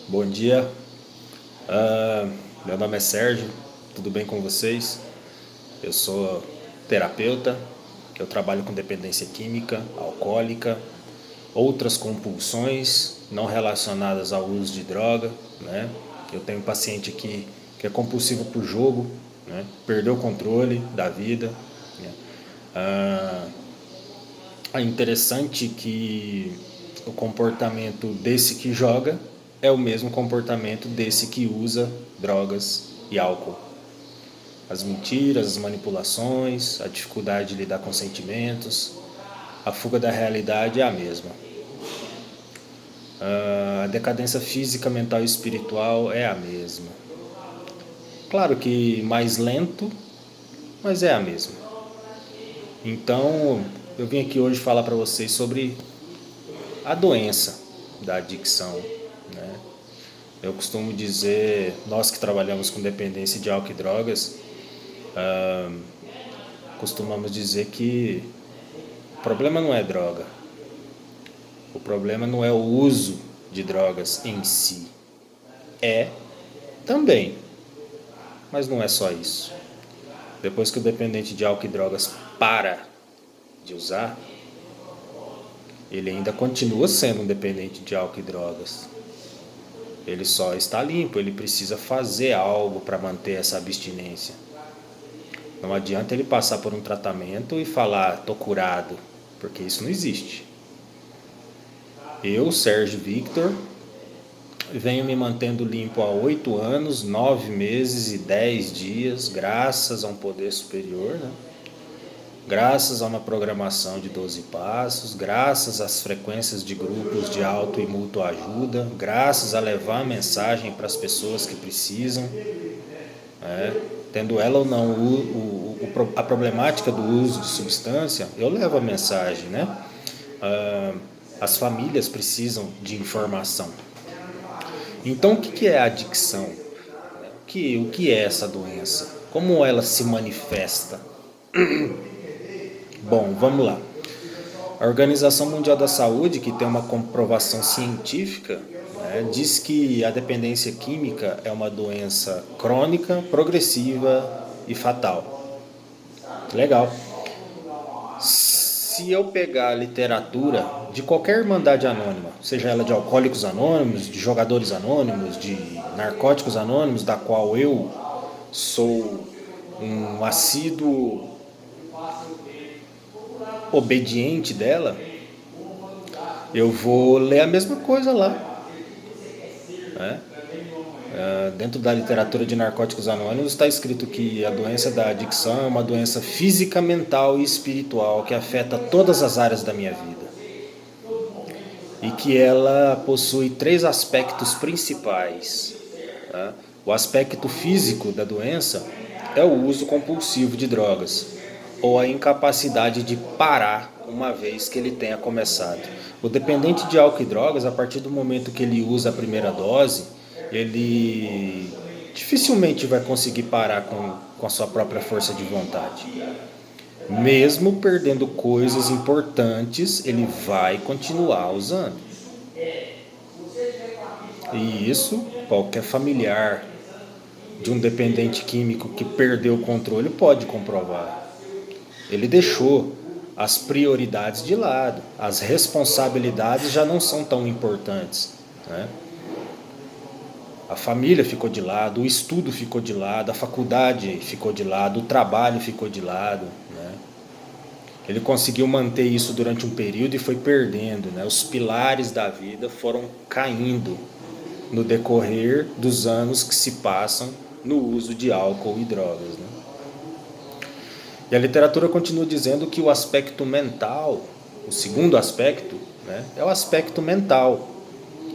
Bom dia, Ah, meu nome é Sérgio, tudo bem com vocês? Eu sou terapeuta, eu trabalho com dependência química, alcoólica, outras compulsões não relacionadas ao uso de droga, né? Eu tenho um paciente aqui que é compulsivo por jogo, né? Perdeu o controle da vida, né? É interessante que o comportamento desse que joga é o mesmo comportamento desse que usa drogas e álcool. As mentiras, as manipulações, a dificuldade de lidar com sentimentos, a fuga da realidade é a mesma. A decadência física, mental e espiritual é a mesma. Claro que mais lento, mas é a mesma. Então, eu vim aqui hoje falar para vocês sobre a doença da adicção, né? Eu costumo dizer, nós que trabalhamos com dependência de álcool e drogas, costumamos dizer que o problema não é droga, o problema não é o uso de drogas em si. É também, mas não é só isso. Depois que o dependente de álcool e drogas para de usar, ele ainda continua sendo um dependente de álcool e drogas. Ele só está limpo, ele precisa fazer algo para manter essa abstinência. Não adianta ele passar por um tratamento e falar, tô curado, porque isso não existe. Eu, Sérgio Victor, venho me mantendo limpo há 8 anos, 9 meses e 10 dias, graças a um poder superior, né? Graças a uma programação de 12 passos, graças às frequências de grupos de auto e mútua ajuda, graças a levar a mensagem para as pessoas que precisam, né? Tendo ela ou não a problemática do uso de substância, eu levo a mensagem, né? As famílias precisam de informação. Então, o que é a adicção? O que é essa doença? Como ela se manifesta? Bom, vamos lá. A Organização Mundial da Saúde, que tem uma comprovação científica, né, diz que a dependência química é uma doença crônica, progressiva e fatal. Legal. Se eu pegar a literatura de qualquer irmandade anônima, seja ela de alcoólicos anônimos, de jogadores anônimos, de narcóticos anônimos, da qual eu sou um assíduo obediente dela, eu vou ler a mesma coisa lá, né? Dentro da literatura de narcóticos anônimos está escrito que a doença da adicção é uma doença física, mental e espiritual que afeta todas as áreas da minha vida. E que ela possui 3 aspectos principais. Tá? O aspecto físico da doença é o uso compulsivo de drogas, ou a incapacidade de parar uma vez que ele tenha começado. O dependente de álcool e drogas, a partir do momento que ele usa a primeira dose, ele dificilmente vai conseguir parar com a sua própria força de vontade. Mesmo perdendo coisas importantes, ele vai continuar usando. E isso qualquer familiar de um dependente químico que perdeu o controle pode comprovar. Ele deixou as prioridades de lado, as responsabilidades já não são tão importantes, né? A família ficou de lado, o estudo ficou de lado, a faculdade ficou de lado, o trabalho ficou de lado, né? Ele conseguiu manter isso durante um período e foi perdendo, né? Os pilares da vida foram caindo no decorrer dos anos que se passam no uso de álcool e drogas, né? E a literatura continua dizendo que o aspecto mental, o segundo aspecto, né, é o aspecto mental.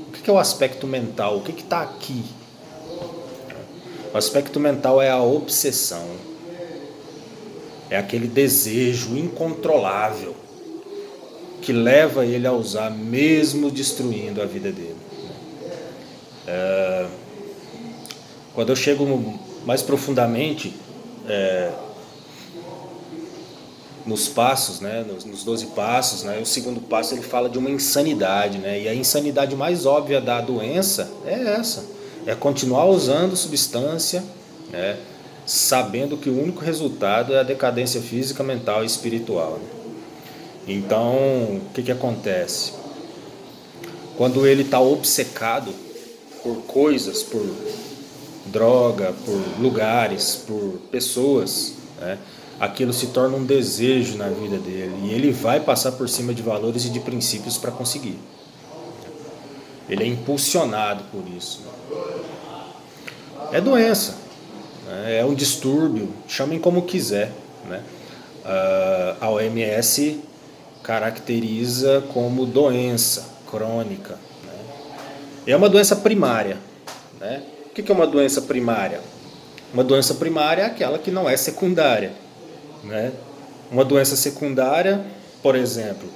O que é o aspecto mental? O que está aqui? O aspecto mental é a obsessão, é aquele desejo incontrolável que leva ele a usar mesmo destruindo a vida dele. Quando eu chego mais profundamente nos passos, né, nos 12 passos, né, o segundo passo ele fala de uma insanidade, né, e a insanidade mais óbvia da doença é essa, é continuar usando substância, né, sabendo que o único resultado é a decadência física, mental e espiritual. Né? Então, o que acontece? Quando ele está obcecado por coisas, por droga, por lugares, por pessoas, né? Aquilo se torna um desejo na vida dele e ele vai passar por cima de valores e de princípios para conseguir. Ele é impulsionado por isso. É doença, né? É um distúrbio, chamem como quiser. Né? A OMS caracteriza como doença crônica. Né? É uma doença primária. Né? O que é uma doença primária? Uma doença primária é aquela que não é secundária. Né? Uma doença secundária, por exemplo,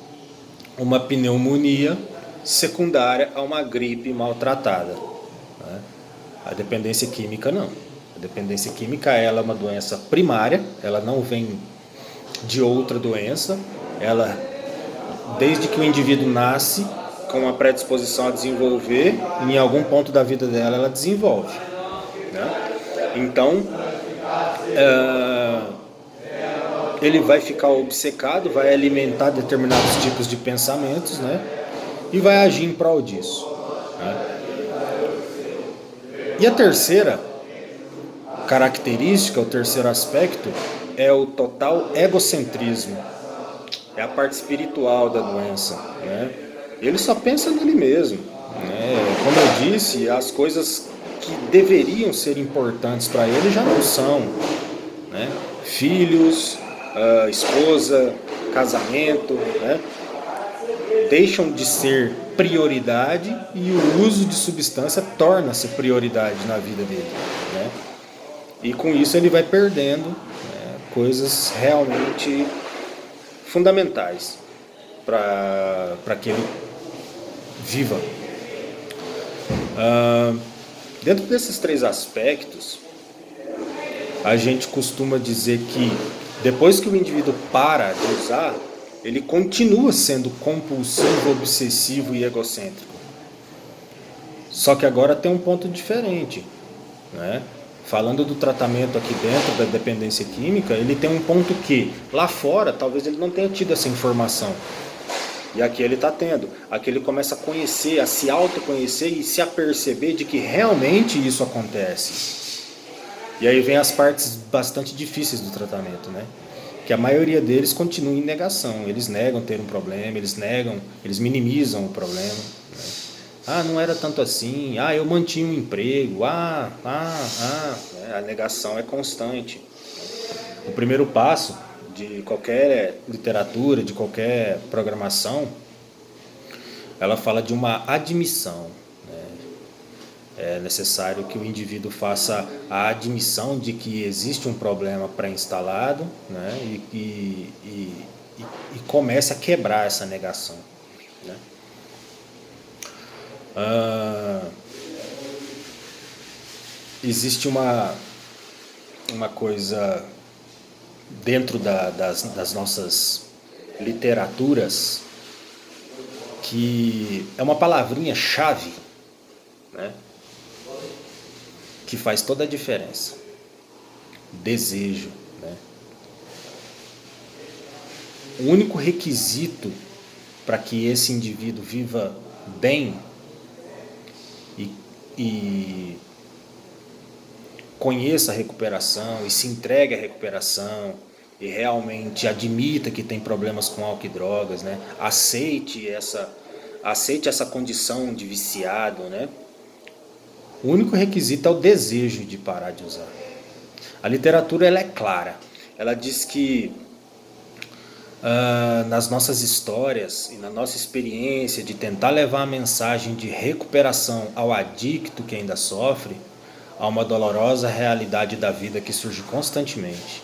uma pneumonia secundária a uma gripe maltratada. Né? A dependência química não. A dependência química ela é uma doença primária, ela não vem de outra doença, ela, desde que o indivíduo nasce com uma predisposição a desenvolver, em algum ponto da vida dela ela desenvolve. Né? Então, ele vai ficar obcecado, vai alimentar determinados tipos de pensamentos, né? E vai agir em prol disso. Né? E a terceira característica, o terceiro aspecto, é o total egocentrismo. É a parte espiritual da doença. Né? Ele só pensa nele mesmo. Né? Como eu disse, as coisas que deveriam ser importantes para ele já não são. Né? Filhos, esposa, casamento, né? Deixam de ser prioridade e o uso de substância torna-se prioridade na vida dele. Né? E com isso ele vai perdendo, né, coisas realmente fundamentais para que ele viva. Dentro desses três aspectos, a gente costuma dizer que depois que o indivíduo para de usar, ele continua sendo compulsivo, obsessivo e egocêntrico. Só que agora tem um ponto diferente. Né? Falando do tratamento aqui dentro da dependência química, ele tem um ponto que lá fora talvez ele não tenha tido essa informação. E aqui ele está tendo. Aqui ele começa a conhecer, a se autoconhecer e se aperceber de que realmente isso acontece. E aí vem as partes bastante difíceis do tratamento, né? Que a maioria deles continua em negação. Eles negam ter um problema, eles minimizam o problema. Né? Ah, não era tanto assim. Ah, eu mantinha um emprego. A negação é constante. O primeiro passo de qualquer literatura, de qualquer programação, ela fala de uma admissão. É necessário que o indivíduo faça a admissão de que existe um problema pré-instalado, né, e comece a quebrar essa negação. Né. Existe uma coisa dentro das nossas literaturas que é uma palavrinha-chave, né? Que faz toda a diferença. Desejo. Né? O único requisito para que esse indivíduo viva bem e conheça a recuperação e se entregue à recuperação e realmente admita que tem problemas com álcool e drogas, né? Aceite essa condição de viciado, né? O único requisito é o desejo de parar de usar. A literatura ela é clara. Ela diz que nas nossas histórias e na nossa experiência de tentar levar a mensagem de recuperação ao adicto que ainda sofre, há uma dolorosa realidade da vida que surge constantemente.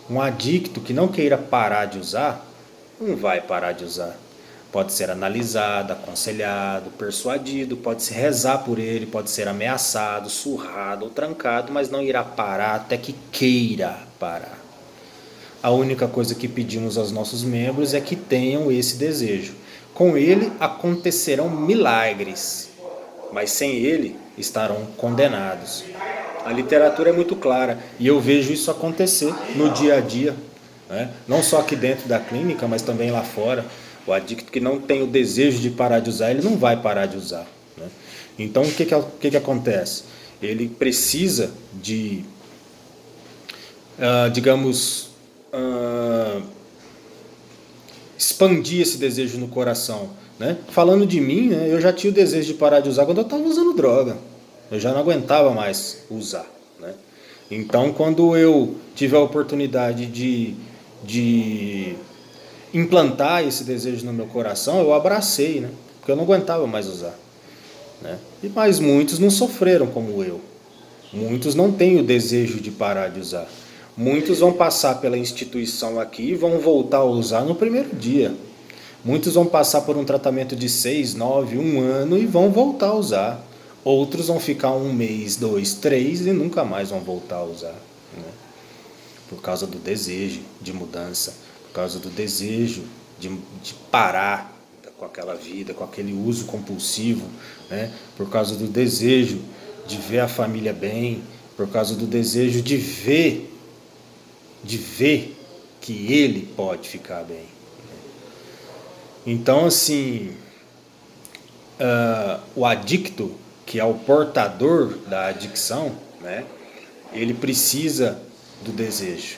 Um adicto que não queira parar de usar, não vai parar de usar. Pode ser analisado, aconselhado, persuadido, pode-se rezar por ele, pode ser ameaçado, surrado ou trancado, mas não irá parar até que queira parar. A única coisa que pedimos aos nossos membros é que tenham esse desejo. Com ele acontecerão milagres, mas sem ele estarão condenados. A literatura é muito clara e eu vejo isso acontecer no dia a dia, né? Não só aqui dentro da clínica, mas também lá fora. O adicto que não tem o desejo de parar de usar, ele não vai parar de usar, né? Então o que acontece? Ele precisa de, digamos, expandir esse desejo no coração, né? Falando de mim, né, eu já tinha o desejo de parar de usar quando eu estava usando droga. Eu já não aguentava mais usar, né? Então, quando eu tive a oportunidade de implantar esse desejo no meu coração, eu abracei, né? Porque eu não aguentava mais usar, né? Mas muitos não sofreram como eu. Muitos não têm o desejo de parar de usar. Muitos vão passar pela instituição aqui e vão voltar a usar no primeiro dia. Muitos vão passar por um tratamento de 6, 9, 1 ano e vão voltar a usar. Outros vão ficar 1 mês, 2, 3 e nunca mais vão voltar a usar, né? Por causa do desejo de mudança, por causa do desejo de parar com aquela vida, com aquele uso compulsivo, né? Por causa do desejo de ver a família bem, por causa do desejo de ver que ele pode ficar bem. Então, assim, o adicto, que é o portador da adicção, né, ele precisa do desejo.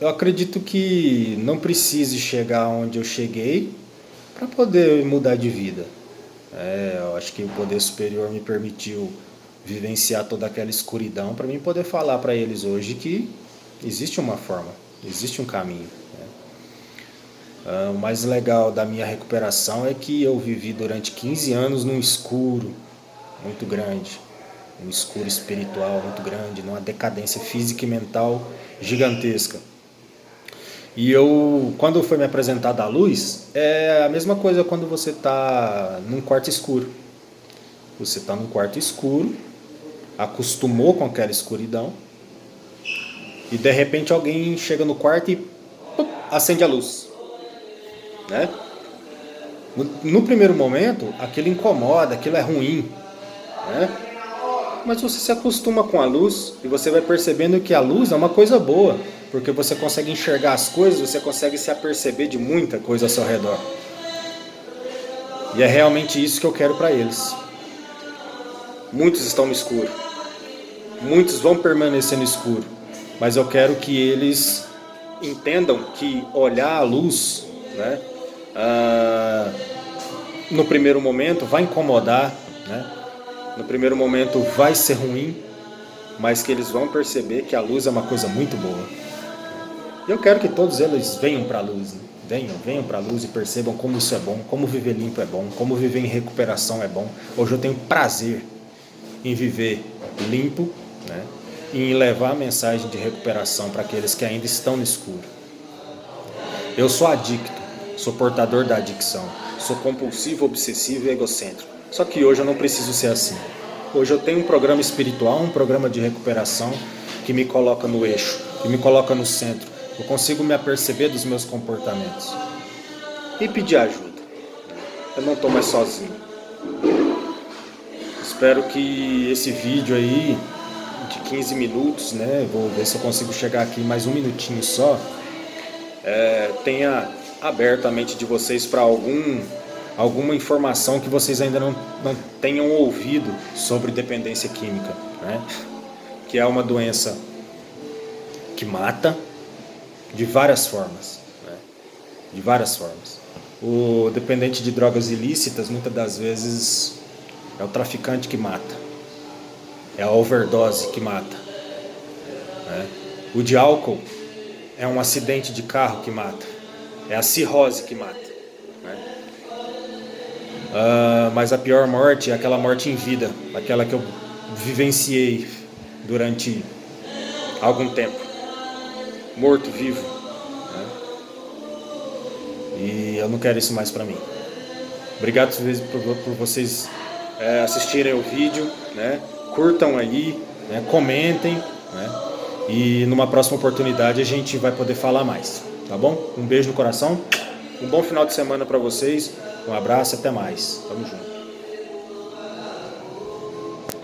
Eu acredito que não precise chegar onde eu cheguei para poder mudar de vida. Eu acho que o poder superior me permitiu vivenciar toda aquela escuridão para mim poder falar para eles hoje que existe uma forma, existe um caminho, né? O mais legal da minha recuperação é que eu vivi durante 15 anos num escuro muito grande, um escuro espiritual muito grande, numa decadência física e mental gigantesca. E quando foi me apresentada a luz, é a mesma coisa quando você está num quarto escuro. Você está num quarto escuro, acostumou com aquela escuridão, e de repente alguém chega no quarto e acende a luz, né? No primeiro momento, aquilo incomoda, aquilo é ruim, né? Mas você se acostuma com a luz e você vai percebendo que a luz é uma coisa boa, porque você consegue enxergar as coisas, você consegue se aperceber de muita coisa ao seu redor. E é realmente isso que eu quero para eles. Muitos estão no escuro, muitos vão permanecer no escuro, mas eu quero que eles entendam que olhar a luz, né, no primeiro momento vai incomodar, né, no primeiro momento vai ser ruim, mas que eles vão perceber que a luz é uma coisa muito boa. E eu quero que todos eles venham para a luz, né? Venham para a luz e percebam como isso é bom, como viver limpo é bom, como viver em recuperação é bom. Hoje eu tenho prazer em viver limpo, né? E em levar a mensagem de recuperação para aqueles que ainda estão no escuro. Eu sou adicto, sou portador da adicção, sou compulsivo, obsessivo e egocêntrico. Só que hoje eu não preciso ser assim. Hoje eu tenho um programa espiritual, um programa de recuperação que me coloca no eixo, que me coloca no centro. Eu consigo me aperceber dos meus comportamentos e pedir ajuda. Eu não estou mais sozinho. Espero que esse vídeo aí de 15 minutos, né, vou ver se eu consigo chegar aqui mais um minutinho só, tenha aberto a mente de vocês para alguma informação que vocês ainda não tenham ouvido sobre dependência química, né? Que é uma doença que mata de várias formas, né? De várias formas. O dependente de drogas ilícitas, muitas das vezes, é o traficante que mata, é a overdose que mata, né? O de álcool é um acidente de carro que mata, é a cirrose que mata, né? Mas a pior morte é aquela morte em vida, aquela que eu vivenciei durante algum tempo, morto-vivo, né? E eu não quero isso mais para mim. Obrigado por vocês assistirem o vídeo, né? Curtam aí, né? Comentem, né? E numa próxima oportunidade a gente vai poder falar mais, tá bom? Um beijo no coração, um bom final de semana para vocês, um abraço, até mais, tamo junto.